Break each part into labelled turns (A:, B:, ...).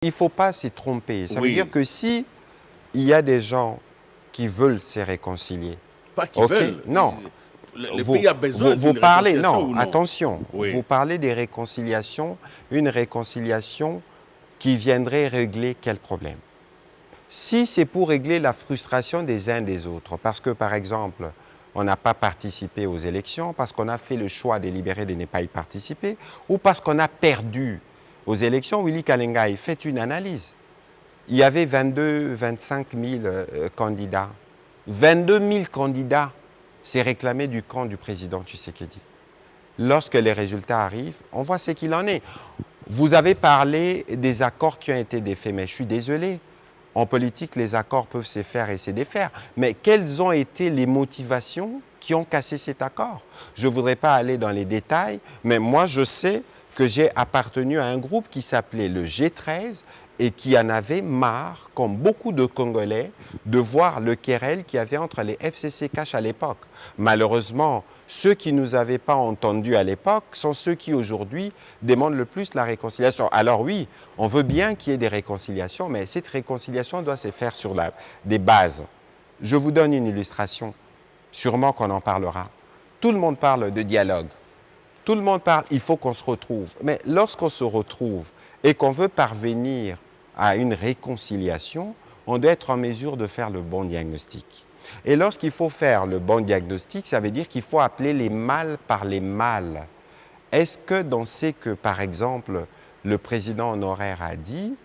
A: Il ne faut pas s'y tromper. Ça veut dire que si il y a des gens qui veulent se réconcilier.
B: Pas qui veulent.
A: Non.
B: Le pays a besoin
A: vous parlez, non,
B: non,
A: attention. Vous parlez des réconciliations, une réconciliation qui viendrait régler quel problème? Si c'est pour régler la frustration des uns des autres, parce que, par exemple, on n'a pas participé aux élections, parce qu'on a fait le choix délibéré de ne pas y participer, ou parce qu'on a perdu aux élections, Willy Kalengai fait une analyse. Il y avait 25 000 candidats. 22 000 candidats s'est réclamé du camp du président Tshisekedi. Lorsque les résultats arrivent, on voit ce qu'il en est. Vous avez parlé des accords qui ont été défaits, mais je suis désolé. En politique, les accords peuvent se faire et se défaire. Mais quelles ont été les motivations qui ont cassé cet accord? Je ne voudrais pas aller dans les détails, mais moi, je sais que j'ai appartenu à un groupe qui s'appelait le G13 et qui en avait marre, comme beaucoup de Congolais, de voir le querelle qu'il y avait entre les FCC-Cash à l'époque. Malheureusement, ceux qui ne nous avaient pas entendus à l'époque sont ceux qui aujourd'hui demandent le plus la réconciliation. Alors oui, on veut bien qu'il y ait des réconciliations, mais cette réconciliation doit se faire sur des bases. Je vous donne une illustration, sûrement qu'on en parlera. Tout le monde parle de dialogue. Tout le monde parle, il faut qu'on se retrouve. Mais lorsqu'on se retrouve et qu'on veut parvenir à une réconciliation, on doit être en mesure de faire le bon diagnostic. Et lorsqu'il faut faire le bon diagnostic, ça veut dire qu'il faut appeler les mal par les mal. Est-ce que dans ce que, par exemple, le président honoraire a dit,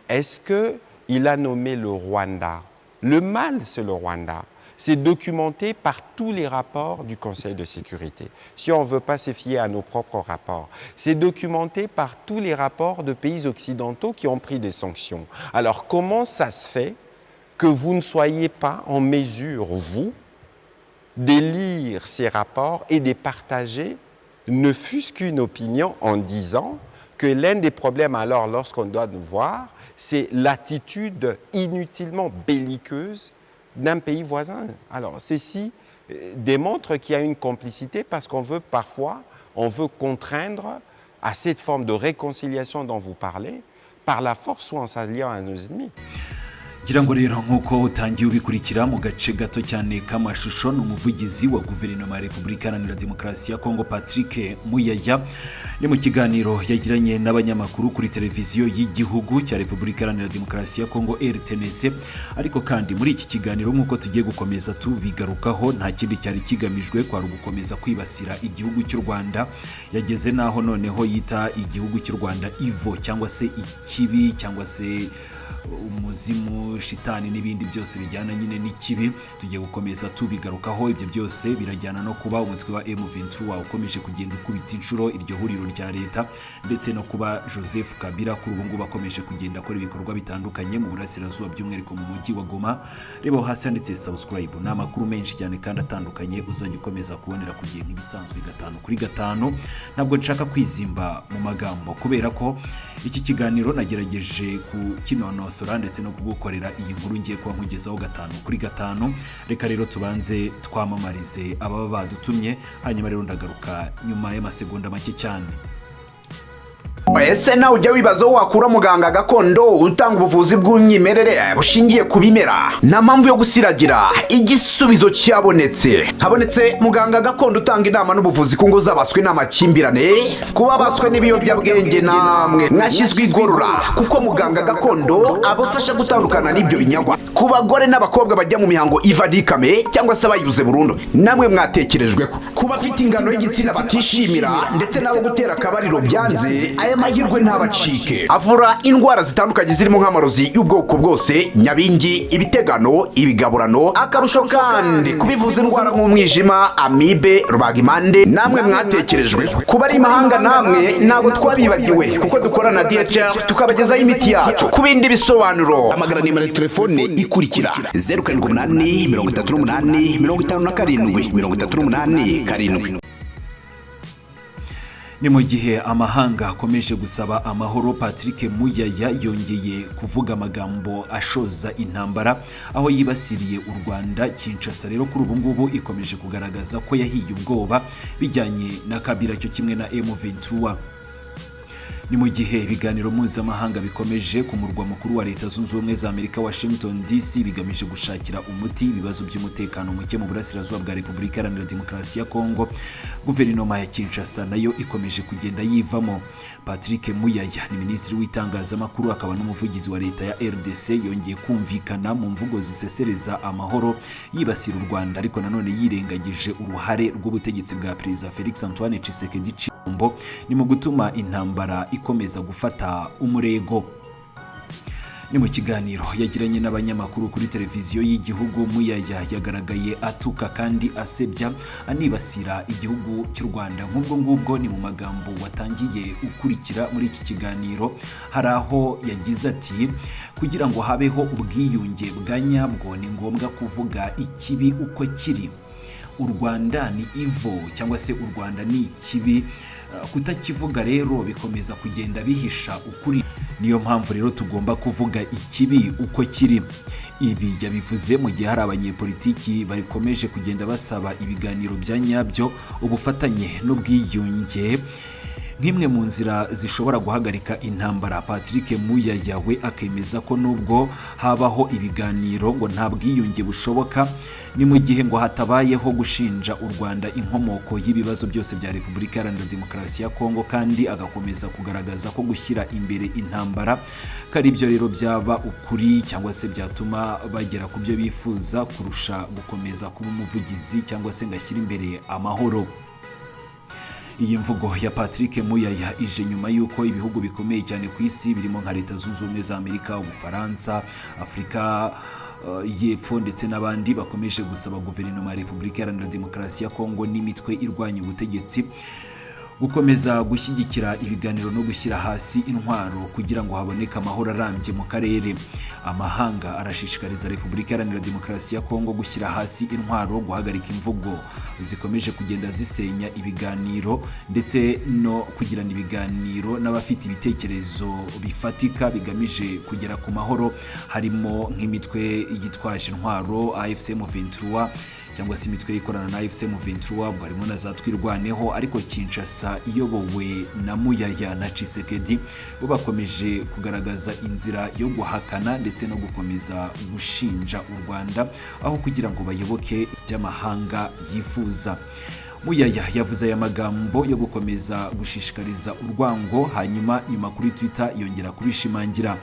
A: est-ce qu'il a nommé le Rwanda? Le mal, c'est le Rwanda. C'est documenté par tous les rapports du Conseil de sécurité. Si on ne veut pas se fier à nos propres rapports, c'est documenté par tous les rapports de pays occidentaux qui ont pris des sanctions. Alors, comment ça se fait que vous ne soyez pas en mesure, vous, de lire ces rapports et de partager, ne fût-ce qu'une opinion en disant que l'un des problèmes, alors, lorsqu'on doit nous voir, c'est l'attitude inutilement belliqueuse d'un pays voisin. Alors, ceci démontre qu'il y a une complicité parce qu'on veut parfois, on veut contraindre à cette forme de réconciliation dont vous parlez par la force ou en s'alliant à nos ennemis.
C: ngira ngo rero nk'uko utangiye ubikurikira mu gace gato cyane k'amashusho n'umuvugizi wa guverinoma ya Repubulika Iharanira Demokarasi ya Kongo Patrick Muyaya ni mu kiganiro yagiranye n'abanyamakuru kuri televiziyo y'igihugu cya Repubulika Iharanira Demokarasi ya Kongo RTNC. Ariko kandi muri iki kiganiro nk'uko tugiye gukomeza tubigarukaho, nta kindi cyari kigamijwe kwari gukomeza kwibasira igihugu cy'u Rwanda. Yageze naho noneho yita igihugu cy'u Rwanda ivo cyangwa se ikibi cyangwa se umuzimu, shitani n'ibindi byose bijyana nyine n'ikibi. Tugiye gukomeza tubigarukaho. Ibyo byose birajyana no kuba umutwe wa M23 ukomeje kugenda ukubita inshuro iryo huriro rya leta, ndetse no kuba Joseph Kabila kuri ubu ngubu akomeje kugenda akora ibikorwa bitandukanye mu burasirazuba by'umwihariko mu mujyi wa Goma. Reba hasi handitse subscribe, n'amakuru menshi cyane kandi atandukanye uzajya ukomeza kubonera ku gihe nk'ibisanzwe 5/5. Ntabwo nshaka kwizimba mu magambo kubera ko iki kiganiro nagerageje ku kinonosora ndetse no kugukorera iyi nkuru ngiye kuba nkugezaho 5/5. Reka rero tubanze twamamarize ababa badutumye, hanyuma rero ndagaruka nyuma y'amasegonda make cyane.
D: Ese nawe ujya wibaza wakura muganga gakondo utanga ubuvuzi bw'umwimerere bushingiye ku bimera? Nta mpamvu yo gusiragira, igisubizo cyabonetse. Habonetse muganga gakondo utanga inama n'ubuvuzi ku ngo z'abaswe n'amakimbirane, kuba baswe n'ibiyobyabwenge namwe mwashyizwe igorora, kuko muganga gakondo abafasha gutandukana n'ibyo binyagwa. Ku bagore n'abakobwa bajya mu mihango iva ntikame cyangwa se bayibuze burundu, namwe mwatekerejweho. Ku bafite ingano y'igitsina batishimira ndetse n'abo gutera akabariro byanze, aya mahirwe ntabacike. Avura indwara zitandukanye zirimo nk'amarozi y'ubwoko bwose, nyabingi, ibitegano, ibigaburano. Akarusho kandi kubivuza indwara nk'umwijima, amibe, rubagimpande, namwe mwatekerejwe. Kuba ari imahanga namwe ntabwo twabibagiwe, kuko dukorana na DHL tukabagezaho imiti yacu. Ku bindi bisobanuro hamagara nimero ya telefone ikurikira 0788 38 57 38.
C: Ni mu gihe amahanga akomeje gusaba amahoro, Patrick Muyaya yongeye kuvuga amagambo ashoza intambara aho yibasiriye u Rwanda. Kinshasa rero kuri ubu ngubu ikomeje kugaragaza ko yahiye ubwoba bijyanye na Kabila cyo kimwe na M23. ni mu gihe ibiganiro mpuzamahanga bikomeje ku murwa mukuru wa Leta Zunze Ubumwe za Amerika Washington DC bigamije gushakira umuti ibibazo by'umutekano muke mu burasirazuba bwa Repubulika Iharanira Demokarasi ya Kongo. Guverinoma ya Kinshasa nayo ikomeje kugenda yivamo. Patrick Muyaya ni minisitiri w'itangazamakuru akaba n'umuvugizi wa leta ya RDC yongeye kumvikana mu mvugo zisesereza amahoro yibasira u Rwanda, ariko nanone yirengagije uruhare rw'ubutegetsi bwa Perezida Felix Antoine Tshisekedi Tshilombo ni mu gutuma intambara ikomeza gufata umurego. Ni mu kiganiro yagiranye n'abanyamakuru kuri televiziyo y'igihugu, Muyaya yagaragaye atuka kandi asebya anibasira igihugu cy'u Rwanda. Nk'ubwo ngubwo ni mu magambo watangiye ukurikira muri iki kiganiro. Hari aho yagize ati kugira ngo habeho ubwiyunge bwa nyabwo ni ngombwa kuvuga ikibi uko kiri. U Rwanda ni ivo cyangwa se u Rwanda ni ikibi, kutakivuga rero bikomeza kugenda bihisha ukuri. Niyo mpamvu rero tugomba kuvuga ikibi uko kiri. Ibi yabivuze mu gihe hari abanyepolitiki bakomeje kugenda basaba ibiganiro bya nyabyo, ubufatanye n'ubwiyunge nk'imwe mu nzira zishobora guhagarika intambara. Patrick Muyaya we akemeza ko nubwo habaho ibiganiro ngo nta bwiyunge bushoboka, ni mu gihe ngo hatabayeho gushinja u Rwanda inkomoko y'ibibazo byose bya Repubulika Iharanira Demokarasi ya Kongo, kandi agakomeza kugaragaza ko gushyira imbere intambara kari byo rero byaba ukuri cyangwa se byatuma bagera ku byo bifuza kurusha gukomeza kuba umuvugizi cyangwa se ngashyira imbere amahoro. Iyi mvugo ya Patrick Muyaya ije nyuma y'uko ibihugu bikomeye cyane ku isi birimo nka Leta Zunze Ubumwe za Amerika, Ubufaransa, Afurika y'Epfo ndetse n'abandi bakomeje gusaba guverinoma ya Repubulika Iharanira Demokarasi ya Kongo n'imitwe irwanya ubutegetsi gukomeza gushyigikira ibiganiro no gushyira hasi intwaro kugira ngo haboneke amahoro arambye mu karere. Amahanga arashishikariza Repubulika Iharanira Demokarasi ya Kongo gushyira hasi intwaro, guhagarika imvugo zikomeje kugenda zisenya ibiganiro ndetse no kugirana ibiganiro n'abafite ibitekerezo bifatika bigamije kugera ku mahoro, harimo nk'imitwe yitwaje intwaro AFC M23 cyangwa se imitwe ikorana na AFC M23, ubwo harimo na za Twirwaneho. Ariko Kinshasa iyobowe na Muyaya na Tshisekedi bo bakomeje kugaragaza inzira yo guhakana ndetse no gukomeza gushinja u Rwanda aho kugira ngo bayoboke by'amahanga yifuza. Muyaya yavuze aya magambo yo gukomeza gushishikariza urwango, hanyuma nyuma kuri Twitter yongera kubishimangira.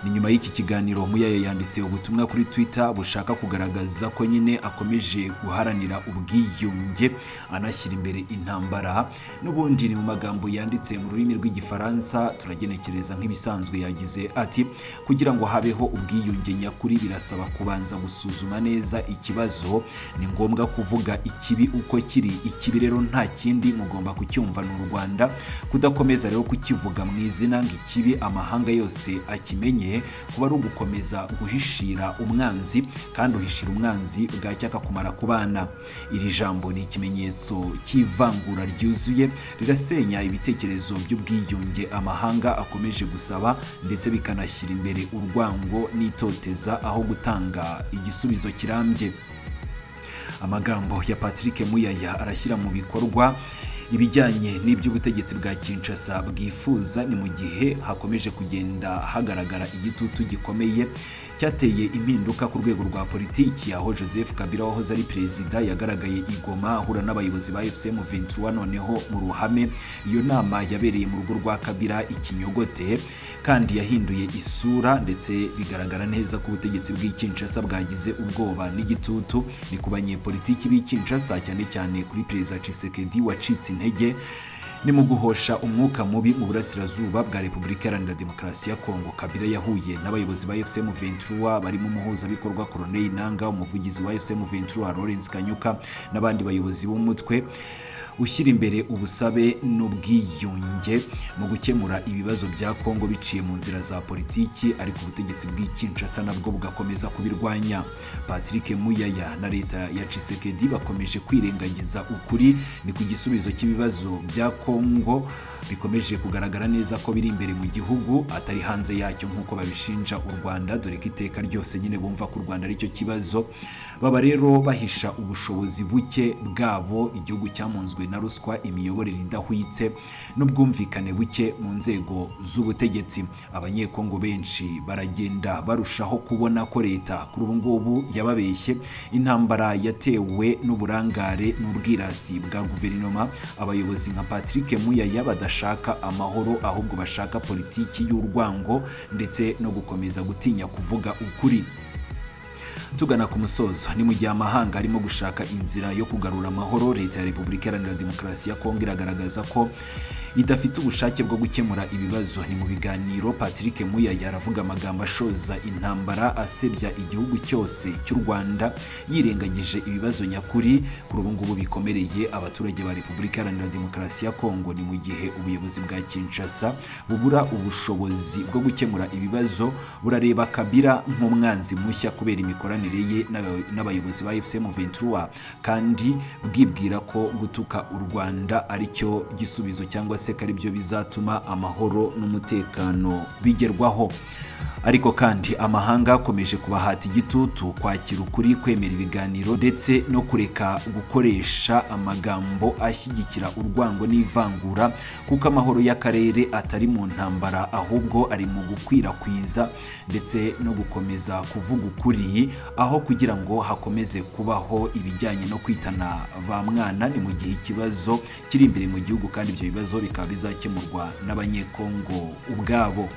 C: Ni nyuma y'iki kiganiro Muyaya yanditse ubutumwa kuri Twitter bushaka kugaragaza ko nyine akomeje guharanira ubwiyunge anashyira imbere intambara. N'ubundi ni mu magambo yanditse mu rurimi rw'igifaransa, turagenekereza nk'ibisanzwe. Yagize ati kugira ngo habeho ubwiyunge nyakuri birasaba kubanza gusuzuma neza ikibazo, ni ngombwa kuvuga ikibi uko kiri. Ikibi rero nta kindi mugomba kucyumva n'u Rwanda, kudakomeza rero kukivuga mu izina ngo ikibi amahanga yose akimenye kuba ari ugukomeza guhishira umwanzi, kandi uhishira umwanzi bwacya akakumara ku bana. Iri jambo ni ikimenyetso cy'ivangura ryuzuye rirasenya ibitekerezo by'ubwiyunge amahanga akomeje gusaba, ndetse bikanashyira imbere urwango n'itoteza aho gutanga igisubizo kirambye. Amagambo ya Patrick Muyaya arashyira mu bikorwa ibijyanye n'iby'ubutegetsi bwa Kinshasa bwifuza, ni mu gihe hakomeje kugenda hagaragara igitutu gikomeye cyateye impinduka ku rwego rwa politiki, aho Joseph Kabila wahoze ari perezida yagaragaye i Goma ahura n'abayobozi ba AFC M23 noneho mu ruhame. Iyo nama yabereye mu rugo rwa Kabila ikinyogote kandi yahinduye isura, ndetse bigaragara neza ko ubutegetsi bw'i Kinshasa bwagize ubwoba n'igitutu. Ni ku banyepolitiki b'i Kinshasa cyane cyane kuri Perezida Tshisekedi wacitse intege ni mu guhosha umwuka mubi mu burasirazuba bwa Repubulika Iharanira Demokarasi ya Kongo. Kabila yahuye n'abayobozi ba AFC M23 barimo umuhuzabikorwa Corneille Nangaa, umuvugizi wa AFC M23 Lawrence Kanyuka n'abandi bayobozi b'umutwe ushyira imbere ubusabe n'ubwiyunge mu gukemura ibibazo bya Kongo biciye mu nzira za politiki, ariko ubutegetsi bw'i Kinshasa nabwo bugakomeza kubirwanya. Patrick Muyaya na leta ya Tshisekedi bakomeje kwirengagiza ukuri ni ku gisubizo cy'ibibazo bya Kongo bikomeje kugaragara neza ko biri imbere mu gihugu atari hanze yacyo nk'uko babishinja u Rwanda, dore ko iteka ryose nyine bumva ko u Rwanda ari cyo kibazo. Baba rero bahisha ubushobozi buke bwabo, igihugu cyamunzwe na ruswa, imiyoborere idahwitse n'ubwumvikane buke mu nzego z'ubutegetsi. Abanyekongo benshi baragenda barushaho kubona ko leta kuri ubu ngubu yababeshye. Intambara yatewe n'uburangare n'ubwirasi bwa guverinoma. Abayobozi nka Patrick Muyaya badashaka amahoro, ahubwo bashaka politiki y'urwango ndetse no gukomeza gutinya kuvuga ukuri. Tugana ku musozo, ni mu gihe amahanga arimo gushaka inzira yo kugarura amahoro, leta ya Repubulika Iharanira Demokarasi ya Kongo iragaragaza ko idafite ubushake bwo gukemura ibibazo. Ni mu biganiro Patrick Muyaya aravuga amagambo ashoza intambara, asebya igihugu cyose cy'u Rwanda, yirengagije ibibazo nyakuri kuri ubu ngubu bikomereye abaturage ba Repubulika Iharanira Demokarasi ya Kongo. Ni mu gihe ubuyobozi bwa Kinshasa bubura ubushobozi bwo gukemura ibibazo, burareba Kabila nk'umwanzi mushya kubera imikoranire ye n'abayobozi ba FCM23, kandi bwibwira ko gutuka u Rwanda ari cyo gisubizo cyangwa se kari byo bizatuma amahoro n'umutekano bigerwaho. Ariko kandi amahanga akomeje kubahata igitutu kwakira ukuri, kwemera ibiganiro ndetse no kureka gukoresha amagambo ashyigikira urwango n'ivangura, kuko amahoro y'akarere atari mu ntambara, ahubwo ari mu gukwirakwiza ndetse no gukomeza kuvuga ukuri, aho kugira ngo hakomeze kubaho ibijyanye no kwitana ba mwana. Ni mu gihe ikibazo kiri imbere mu gihugu kandi ibyo bibazo bikaba bizakemurwa n'abanyekongo ubwabo.